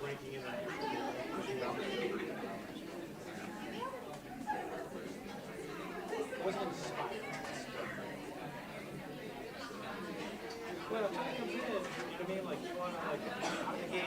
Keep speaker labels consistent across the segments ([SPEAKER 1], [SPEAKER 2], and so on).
[SPEAKER 1] ranking in the it wasn't inspired. Well, if somebody comes in, you know what I mean? Like, you want to, like, out of the game.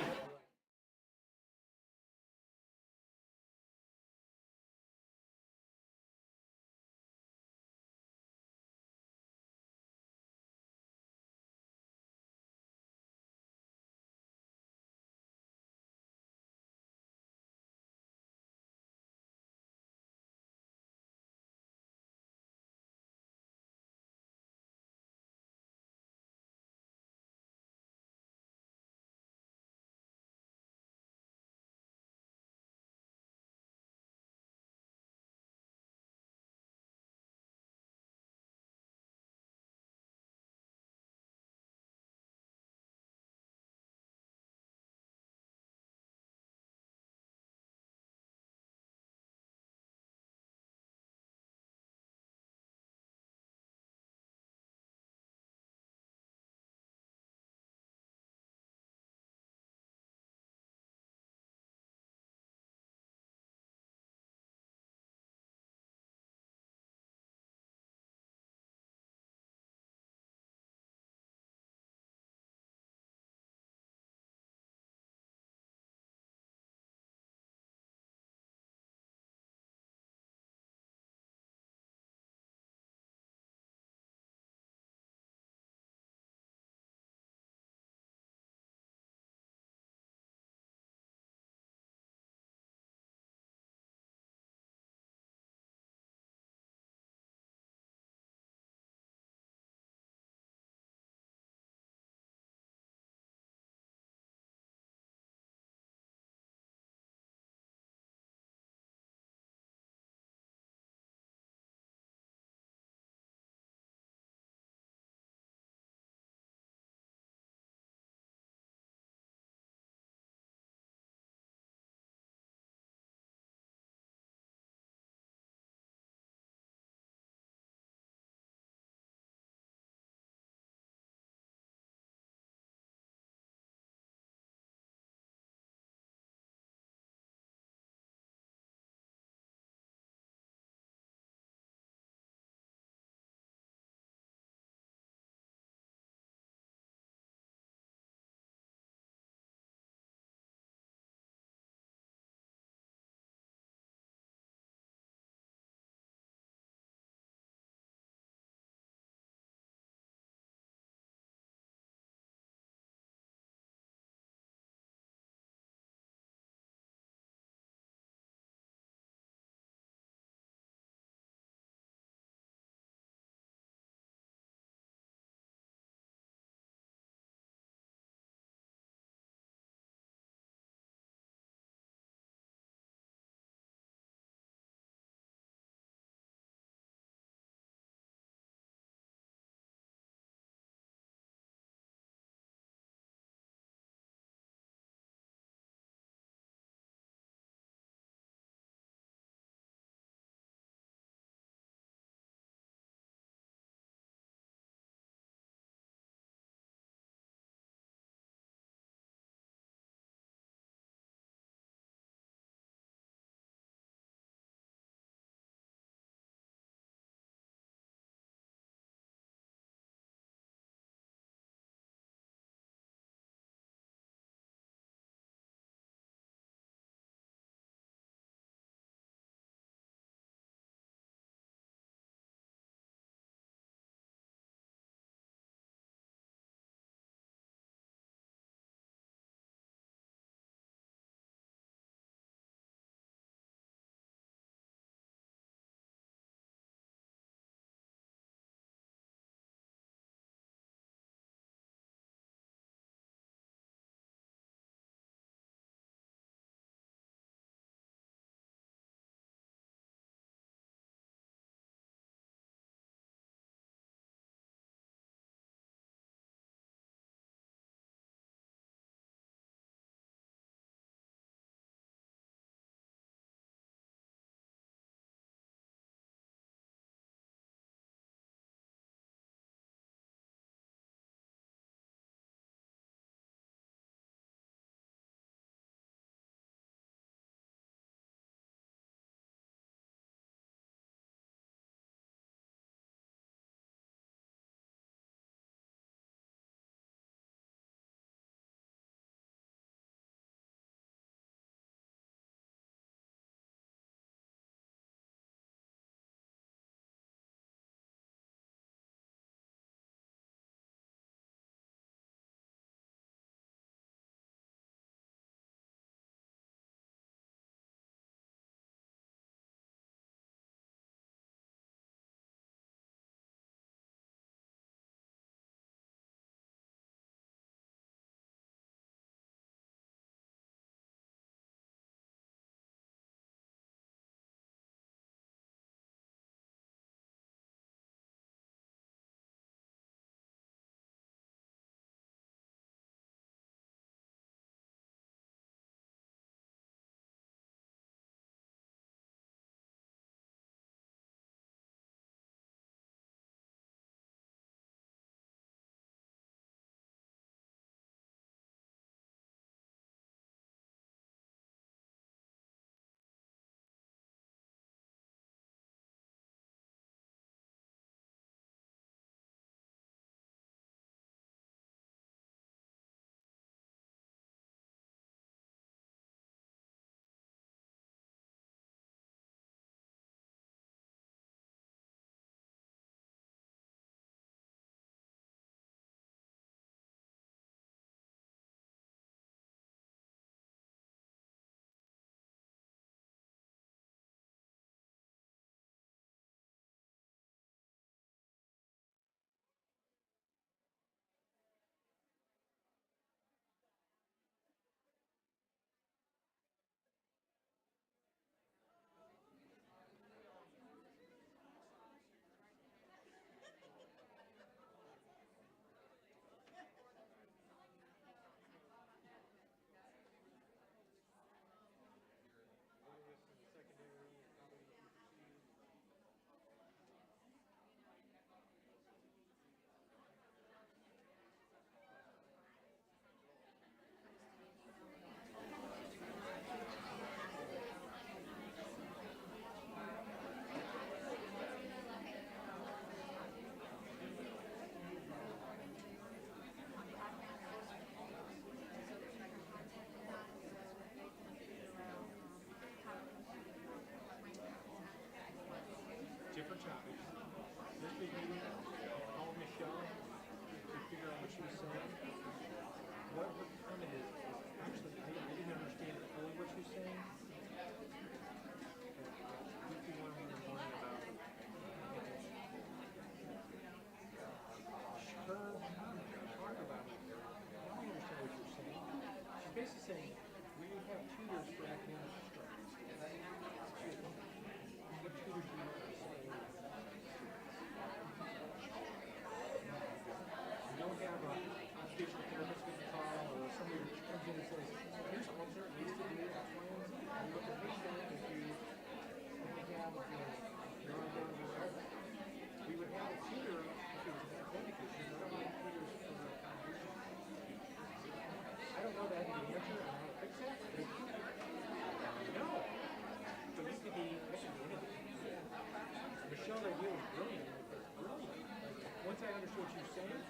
[SPEAKER 1] understood what she was saying.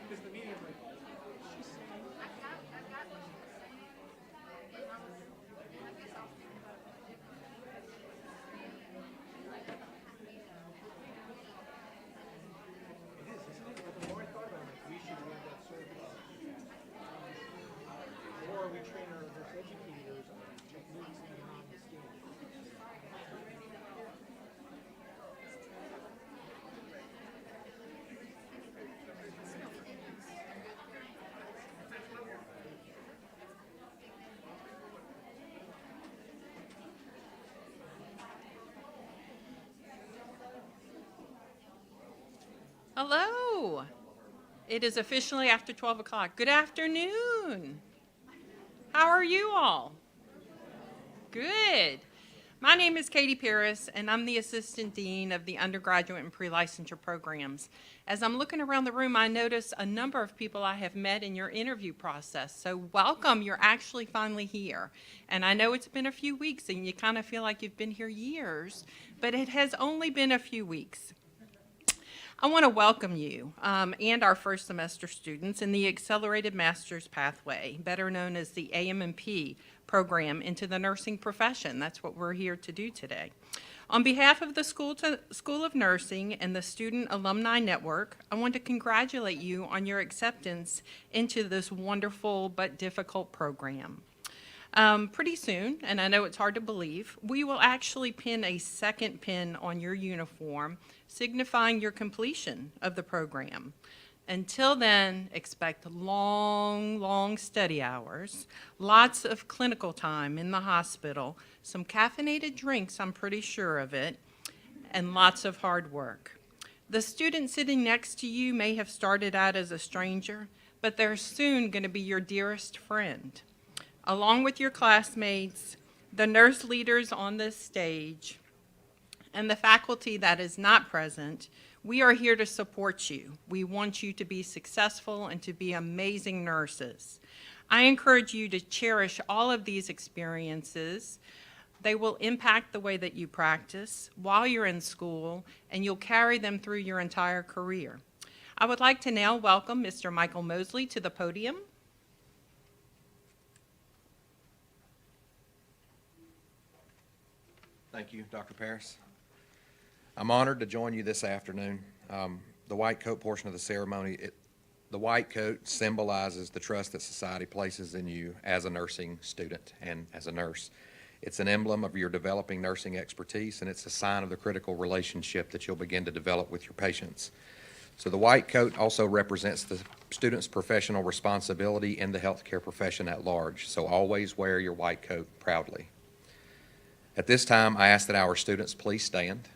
[SPEAKER 1] Because the meeting, I'm like, she's saying. It is, isn't it? But the more I thought about it, like, we should run that service. Or we train our nurse educators on techniques beyond the skin.
[SPEAKER 2] Hello. It is officially after 12 o'clock. Good afternoon. How are you all? Good. My name is Katie Paris, and I'm the Assistant Dean of the Undergraduate and Pre-Licensure Programs. As I'm looking around the room, I notice a number of people I have met in your interview process. So welcome, you're actually finally here. And I know it's been a few weeks, and you kind of feel like you've been here years, but it has only been a few weeks. I want to welcome you and our first semester students in the Accelerated Master's Pathway, better known as the AMNP program into the nursing profession. That's what we're here to do today. On behalf of the School of Nursing and the Student Alumni Network, I want to congratulate you on your acceptance into this wonderful but difficult program. Pretty soon, and I know it's hard to believe, we will actually pin a second pin on your uniform, signifying your completion of the program. Until then, expect long study hours, lots of clinical time in the hospital, some caffeinated drinks, I'm pretty sure of it, and lots of hard work. The student sitting next to you may have started out as a stranger, but they're soon going to be your dearest friend. Along with your classmates, the nurse leaders on this stage, and the faculty that is not present, we are here to support you. We want you to be successful and to be amazing nurses. I encourage you to cherish all of these experiences. They will impact the way that you practice while you're in school, and you'll carry them through your entire career. I would like to now welcome Mr. Michael Mosley to the podium.
[SPEAKER 3] Thank you, Dr. Paris. I'm honored to join you this afternoon. The white coat portion of the ceremony, the white coat symbolizes the trust that society places in you as a nursing student and as a nurse. It's an emblem of your developing nursing expertise, and it's a sign of the critical relationship that you'll begin to develop with your patients. So the white coat also represents the student's professional responsibility in the healthcare profession at large, so always wear your white coat proudly. At this time, I ask that our students please stand.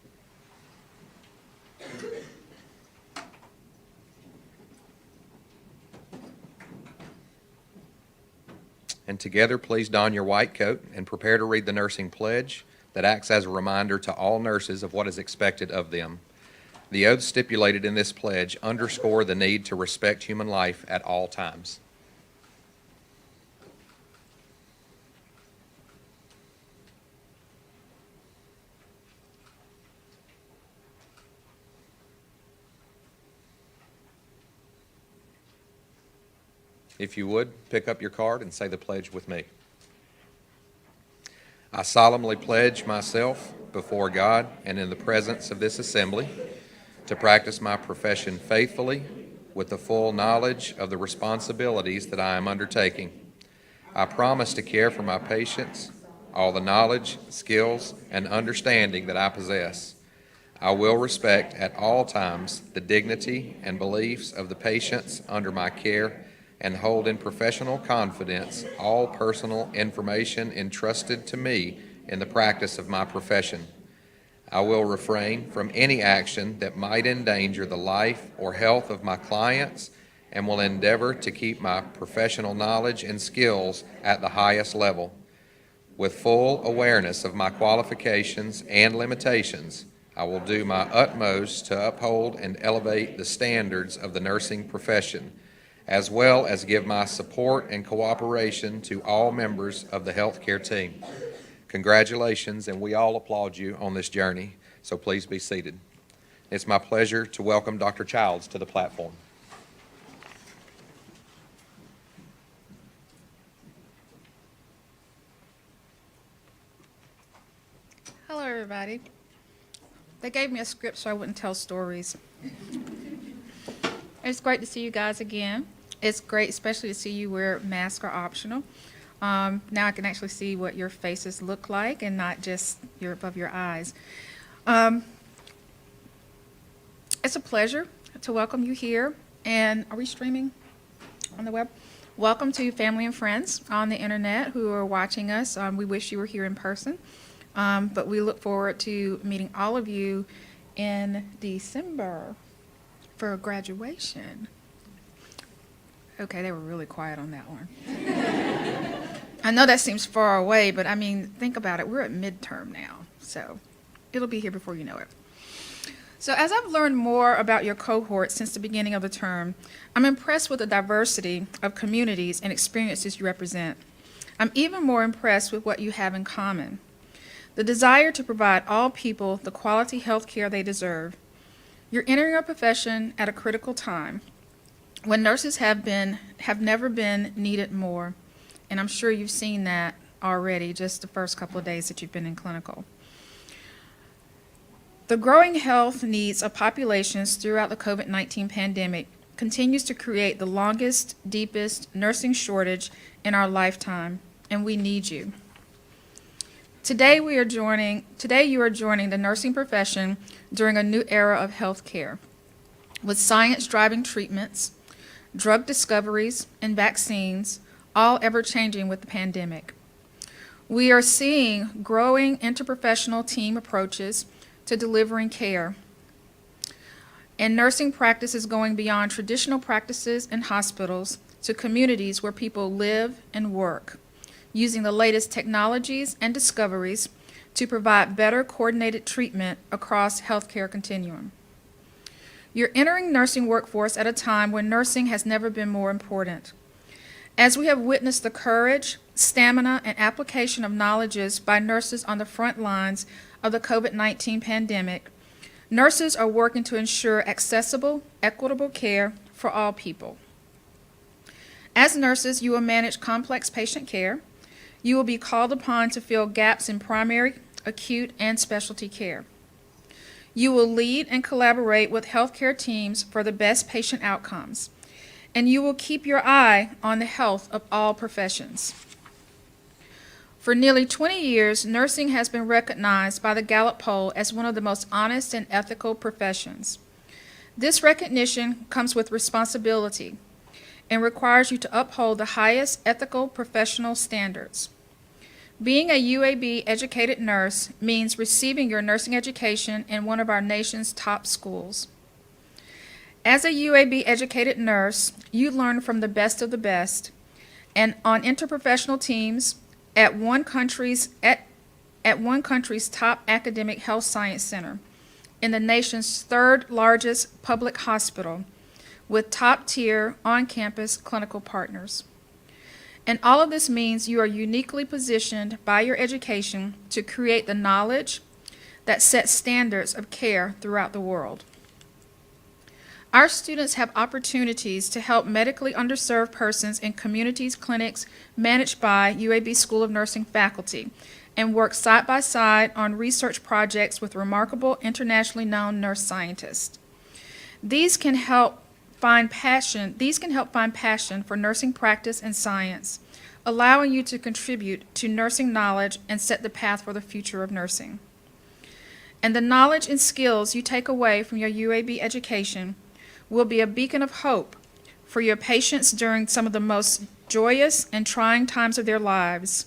[SPEAKER 3] And together, please don your white coat and prepare to read the nursing pledge that acts as a reminder to all nurses of what is expected of them. The oaths stipulated in this pledge underscore the need to respect human life at all times. If you would, pick up your card and say the pledge with me. I solemnly pledge myself before God and in the presence of this assembly to practice my profession faithfully with the full knowledge of the responsibilities that I am undertaking. I promise to care for my patients, all the knowledge, skills, and understanding that I possess. I will respect at all times the dignity and beliefs of the patients under my care and hold in professional confidence all personal information entrusted to me in the practice of my profession. I will refrain from any action that might endanger the life or health of my clients and will endeavor to keep my professional knowledge and skills at the highest level. With full awareness of my qualifications and limitations, I will do my utmost to uphold and elevate the standards of the nursing profession, as well as give my support and cooperation to all members of the healthcare team. Congratulations, and we all applaud you on this journey, so please be seated. It's my pleasure to welcome Dr. Childs to the platform.
[SPEAKER 4] Hello, everybody. They gave me a script so I wouldn't tell stories. It's great to see you guys again. It's great, especially to see you where masks are optional. Now I can actually see what your faces look like and not just above your eyes. It's a pleasure to welcome you here. And are we streaming on the web? Welcome to family and friends on the internet who are watching us. We wish you were here in person. But we look forward to meeting all of you in December for graduation. Okay, they were really quiet on that one. I know that seems far away, but I mean, think about it. We're at midterm now, so it'll be here before you know it. So as I've learned more about your cohort since the beginning of the term, I'm impressed with the diversity of communities and experiences you represent. I'm even more impressed with what you have in common. The desire to provide all people the quality health care they deserve. You're entering a profession at a critical time when nurses have never been needed more, and I'm sure you've seen that already just the first couple of days that you've been in clinical. The growing health needs of populations throughout the COVID-19 pandemic continues to create the longest, deepest nursing shortage in our lifetime, and we need you. Today you are joining the nursing profession during a new era of health care, with science driving treatments, drug discoveries, and vaccines, all ever-changing with the pandemic. We are seeing growing interprofessional team approaches to delivering care, and nursing practice is going beyond traditional practices in hospitals to communities where people live and work, using the latest technologies and discoveries to provide better coordinated treatment across healthcare continuum. You're entering nursing workforce at a time when nursing has never been more important. As we have witnessed the courage, stamina, and application of knowledges by nurses on the front lines of the COVID-19 pandemic, nurses are working to ensure accessible, equitable care for all people. As nurses, you will manage complex patient care. You will be called upon to fill gaps in primary, acute, and specialty care. You will lead and collaborate with healthcare teams for the best patient outcomes, and you will keep your eye on the health of all professions. For nearly 20 years, nursing has been recognized by the Gallup poll as one of the most honest and ethical professions. This recognition comes with responsibility and requires you to uphold the highest ethical professional standards. Being a UAB-educated nurse means receiving your nursing education in one of our nation's top schools. As a UAB-educated nurse, you learn from the best of the best and on interprofessional teams at one country's top academic health science center in the nation's third largest public hospital with top-tier on-campus clinical partners. And all of this means you are uniquely positioned by your education to create the knowledge that sets standards of care throughout the world. Our students have opportunities to help medically underserved persons in communities clinics managed by UAB School of Nursing faculty and work side by side on research projects with remarkable internationally known nurse scientists. These can help find passion for nursing practice and science, allowing you to contribute to nursing knowledge and set the path for the future of nursing. And the knowledge and skills you take away from your UAB education will be a beacon of hope for your patients during some of the most joyous and trying times of their lives.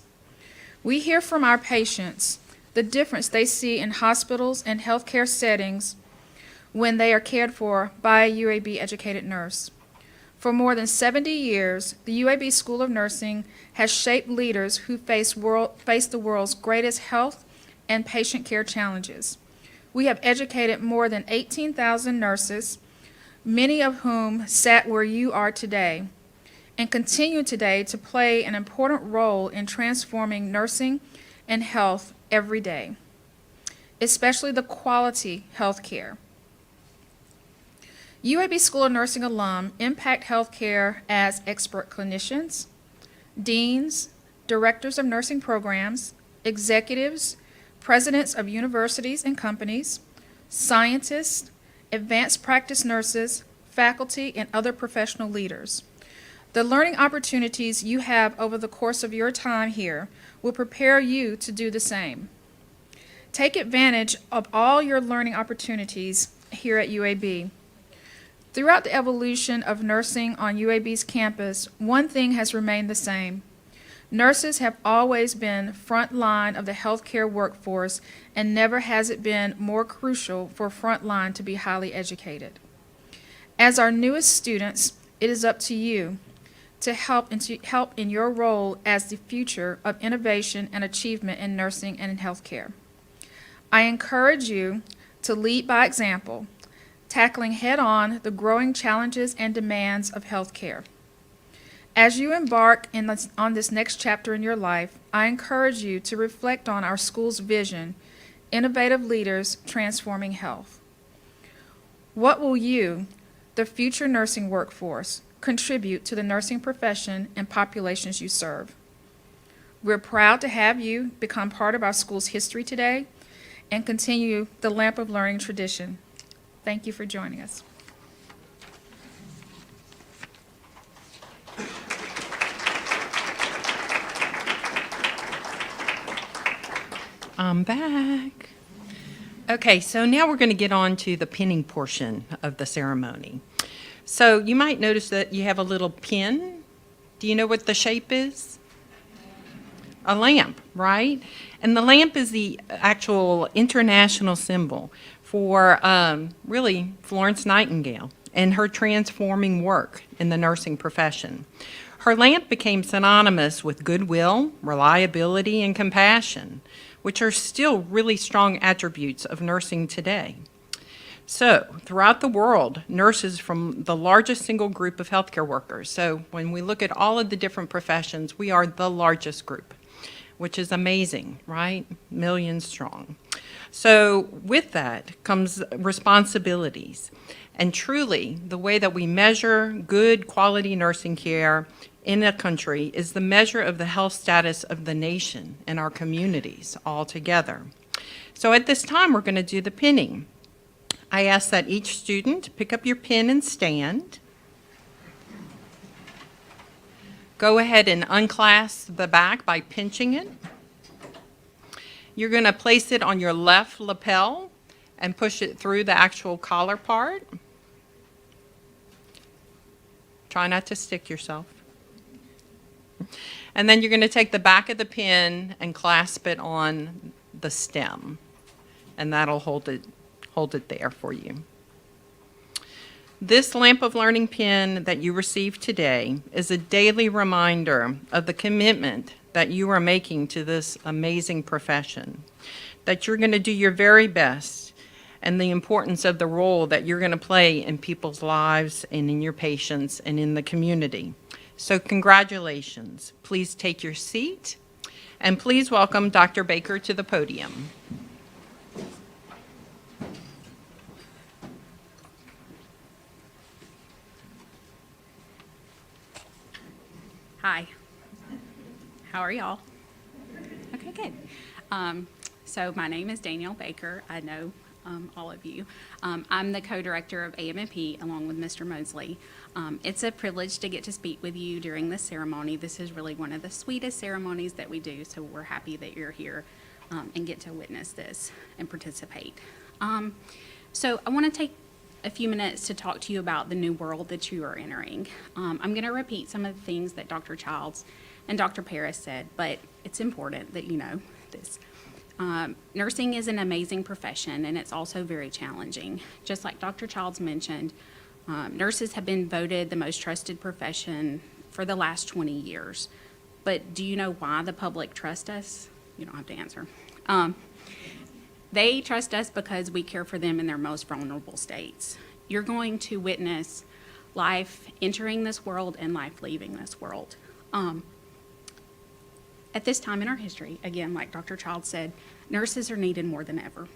[SPEAKER 4] We hear from our patients the difference they see in hospitals and healthcare settings when they are cared for by a UAB-educated nurse. For more than 70 years, the UAB School of Nursing has shaped leaders who face the world's greatest health and patient care challenges. We have educated more than 18,000 nurses, many of whom sat where you are today, and continue today to play an important role in transforming nursing and health every day, especially the quality health care. UAB School of Nursing alum impact healthcare as expert clinicians, deans, directors of nursing programs, executives, presidents of universities and companies, scientists, advanced practice nurses, faculty, and other professional leaders. The learning opportunities you have over the course of your time here will prepare you to do the same. Take advantage of all your learning opportunities here at UAB. Throughout the evolution of nursing on UAB's campus, one thing has remained the same. Nurses have always been front line of the healthcare workforce, and never has it been more crucial for front line to be highly educated. As our newest students, it is up to you to help in your role as the future of innovation and achievement in nursing and in healthcare. I encourage you to lead by example, tackling head-on the growing challenges and demands of healthcare. As you embark on this next chapter in your life, I encourage you to reflect on our school's vision, innovative leaders transforming health. What will you, the future nursing workforce, contribute to the nursing profession and populations you serve? We're proud to have you become part of our school's history today and continue the Lamp of Learning tradition. Thank you for joining us.
[SPEAKER 2] I'm back. Okay, so now we're going to get on to the pinning portion of the ceremony. So you might notice that you have a little pin. Do you know what the shape is? A lamp, right? And the lamp is the actual international symbol for really Florence Nightingale and her transforming work in the nursing profession. Her lamp became synonymous with goodwill, reliability, and compassion, which are still really strong attributes of nursing today. So, throughout the world, nurses from the largest single group of healthcare workers. So, when we look at all of the different professions, we are the largest group, which is amazing, right? Millions strong. So, with that comes responsibilities. And truly, the way that we measure good quality nursing care in a country is the measure of the health status of the nation and our communities all together. So at this time, we're going to do the pinning. I ask that each student pick up your pin and stand. Go ahead and unclasp the back by pinching it. You're going to place it on your left lapel and push it through the actual collar part. Try not to stick yourself. And then you're going to take the back of the pin and clasp it on the stem, and that'll hold it there for you. This Lamp of Learning pin that you received today is a daily reminder of the commitment that you are making to this amazing profession, that you're going to do your very best, and the importance of the role that you're going to play in people's lives and in your patients and in the community. So congratulations. Please take your seat, and please welcome Dr. Baker to the podium.
[SPEAKER 5] Hi. How are y'all? Okay, good. So my name is Danielle Baker. I know all of you. I'm the co-director of AMNP along with Mr. Mosley. It's a privilege to get to speak with you during this ceremony. This is really one of the sweetest ceremonies that we do, so we're happy that you're here and get to witness this and participate. So I want to take a few minutes to talk to you about the new world that you are entering. I'm going to repeat some of the things that Dr. Childs and Dr. Paris said, but it's important that you know this. Nursing is an amazing profession, and it's also very challenging. Just like Dr. Childs mentioned, nurses have been voted the most trusted profession for the last 20 years. But do you know why the public trust us? You don't have to answer. They trust us because we care for them in their most vulnerable states. You're going to witness life entering this world and life leaving this world. At this time in our history, again, like Dr. Childs said, nurses are needed more than ever.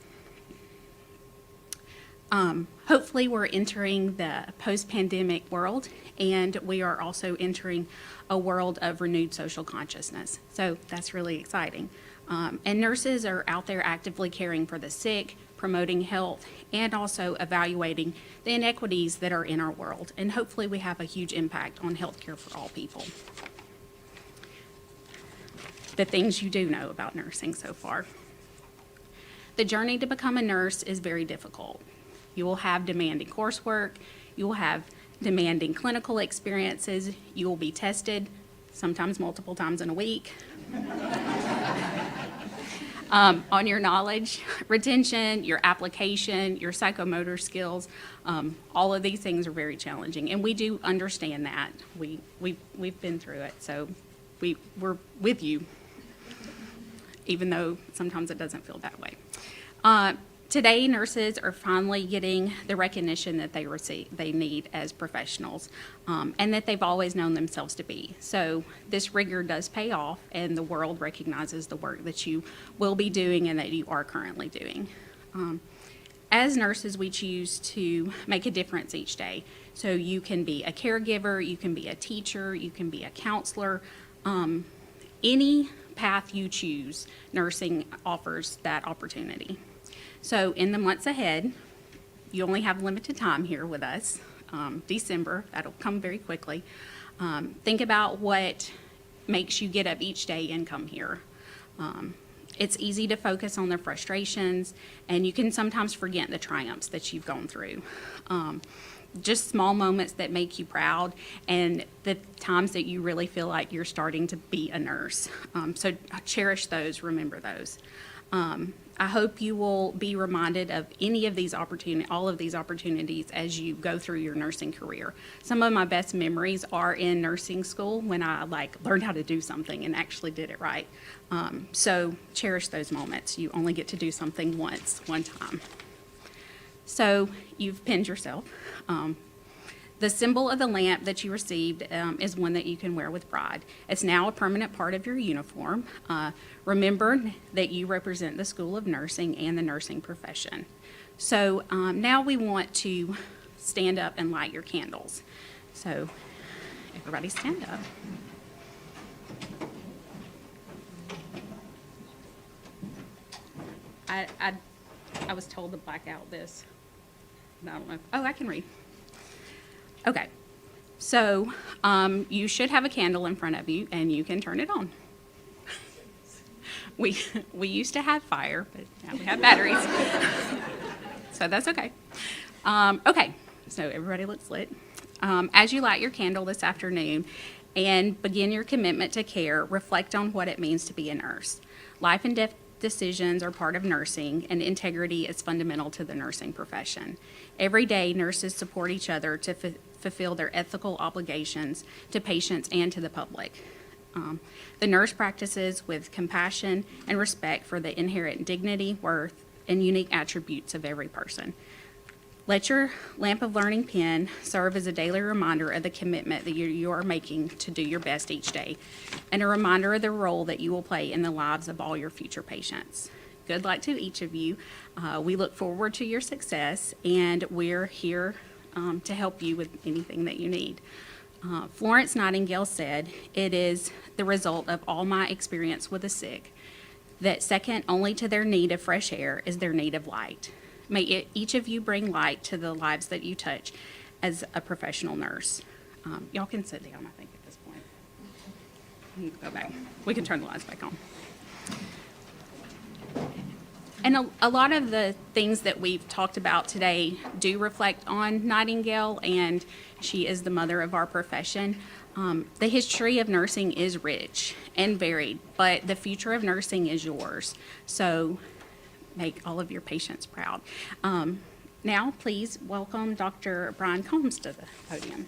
[SPEAKER 5] Hopefully, we're entering the post-pandemic world, and we are also entering a world of renewed social consciousness. So that's really exciting. And nurses are out there actively caring for the sick, promoting health, and also evaluating the inequities that are in our world. And hopefully, we have a huge impact on healthcare for all people. The things you do know about nursing so far. The journey to become a nurse is very difficult. You will have demanding coursework, you will have demanding clinical experiences, you will be tested, sometimes multiple times in a week, on your knowledge, retention, your application, your psychomotor skills. All of these things are very challenging, and we do understand that. We've been through it, so we're with you, even though sometimes it doesn't feel that way. Today, nurses are finally getting the recognition that they need as professionals, and that they've always known themselves to be. So this rigor does pay off, and the world recognizes the work that you will be doing and that you are currently doing. As nurses, we choose to make a difference each day. So you can be a caregiver, you can be a teacher, you can be a counselor. Any path you choose, nursing offers that opportunity. So in the months ahead, you only have limited time here with us. December, that'll come very quickly. Think about what makes you get up each day and come here. It's easy to focus on the frustrations, and you can sometimes forget the triumphs that you've gone through. Just small moments that make you proud, and the times that you really feel like you're starting to be a nurse. So cherish those, remember those. I hope you will be reminded of all of these opportunities as you go through your nursing career. Some of my best memories are in nursing school when I learned how to do something and actually did it right. So cherish those moments. You only get to do something once, one time. So you've pinned yourself. The symbol of the lamp that you received is one that you can wear with pride. It's now a permanent part of your uniform. Remember that you represent the School of Nursing and the nursing profession. So now we want to stand up and light your candles. So everybody stand up. I was told to black out this. I don't know. Oh, I can read. Okay, so you should have a candle in front of you, and you can turn it on. We used to have fire, but now we have batteries, so that's okay. Okay, so everybody looks lit. As you light your candle this afternoon and begin your commitment to care, reflect on what it means to be a nurse. Life and death decisions are part of nursing, and integrity is fundamental to the nursing profession. Every day, nurses support each other to fulfill their ethical obligations to patients and to the public. The nurse practices with compassion and respect for the inherent dignity, worth, and unique attributes of every person. Let your lamp of learning pen serve as a daily reminder of the commitment that you are making to do your best each day, and a reminder of the role that you will play in the lives of all your future patients. Good luck to each of you. We look forward to your success, and we're here to help you with anything that you need. Florence Nightingale said, "It is the result of all my experience with the sick, that second only to their need of fresh air is their need of light." May each of you bring light to the lives that you touch as a professional nurse. Y'all can sit down, I think, at this point. You can go back. We can turn the lights back on. And a lot of the things that we've talked about today do reflect on Nightingale, and she is the mother of our profession. The history of nursing is rich and varied, but the future of nursing is yours. So make all of your patients proud. Now, please welcome Dr. Brian Combs to the podium.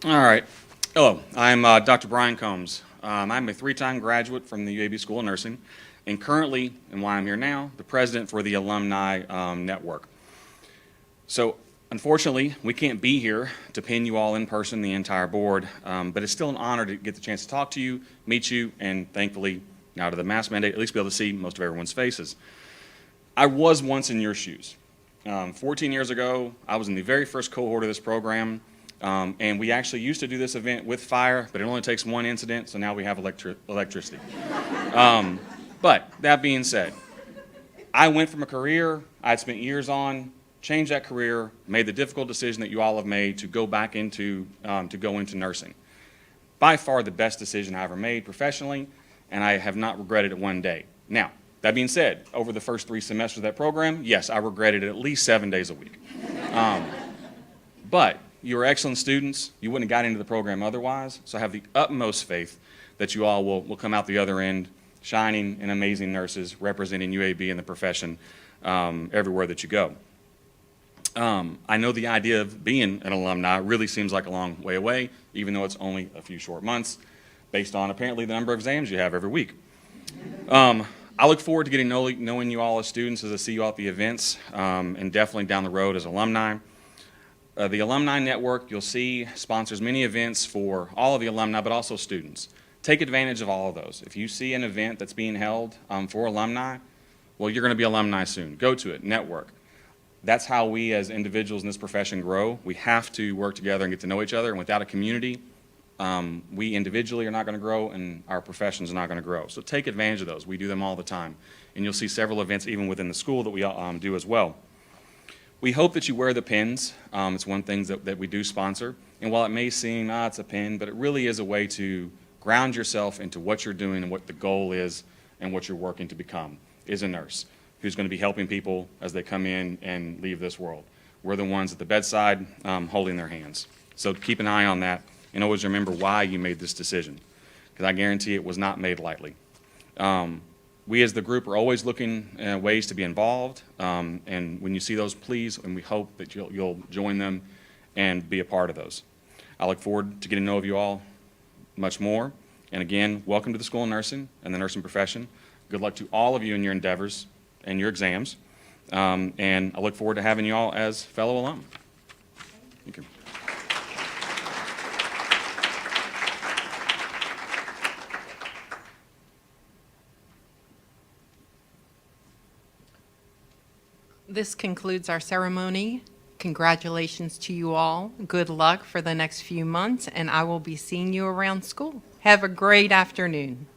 [SPEAKER 6] All right. Hello, I'm Dr. Brian Combs. I'm a three-time graduate from the UAB School of Nursing, and currently, and why I'm here now, the president for the Alumni Network. So Unfortunately, we can't be here to pin you all in person, the entire board, but it's still an honor to get the chance to talk to you, meet you, and thankfully, now to the mask mandate, at least be able to see most of everyone's faces. I was once in your shoes. 14 years ago, I was in the very first cohort of this program, and we actually used to do this event with fire, but it only takes one incident, so now we have electricity. But that being said, I went from a career I'd spent years on, changed that career, made the difficult decision that you all have made to go back into, nursing. By far the best decision I ever made professionally, and I have not regretted it one day. Now, that being said, over the first 3 semesters of that program, yes, I regretted it at least 7 days a week. But you are excellent students. You wouldn't have got into the program otherwise, so I have the utmost faith that you all will come out the other end shining and amazing nurses representing UAB and the profession everywhere that you go. I know the idea of being an alumni really seems like a long way away, even though it's only a few short months, based on apparently the number of exams you have every week. I look forward to getting knowing you all as students as I see you all at the events, and definitely down the road as alumni. The Alumni Network, you'll see, sponsors many events for all of the alumni, but also students. Take advantage of all of those. If you see an event that's being held for alumni, well, you're going to be alumni soon. Go to it, network. That's how we as individuals in this profession grow. We have to work together and get to know each other, and without a community, we individually are not going to grow, and our professions are not going to grow. So take advantage of those. We do them all the time. And you'll see several events even within the school that we do as well. We hope that you wear the pins. It's one thing that we do sponsor. And while it may seem, it's a pin, but it really is a way to ground yourself into what you're doing and what the goal is and what you're working to become, is a nurse who's going to be helping people as they come in and leave this world. We're the ones at the bedside holding their hands. So keep an eye on that, and always remember why you made this decision, because I guarantee it was not made lightly. We as the group are always looking at ways to be involved, and when you see those, please, and we hope that you'll join them and be a part of those. I look forward to getting to know you all much more, and again, welcome to the School of Nursing and the nursing profession. Good luck to all of you in your endeavors and your exams, and I look forward to having you all as fellow alum. Thank you.
[SPEAKER 2] This concludes our ceremony. Congratulations to you all. Good luck for the next few months, and I will be seeing you around school. Have a great afternoon.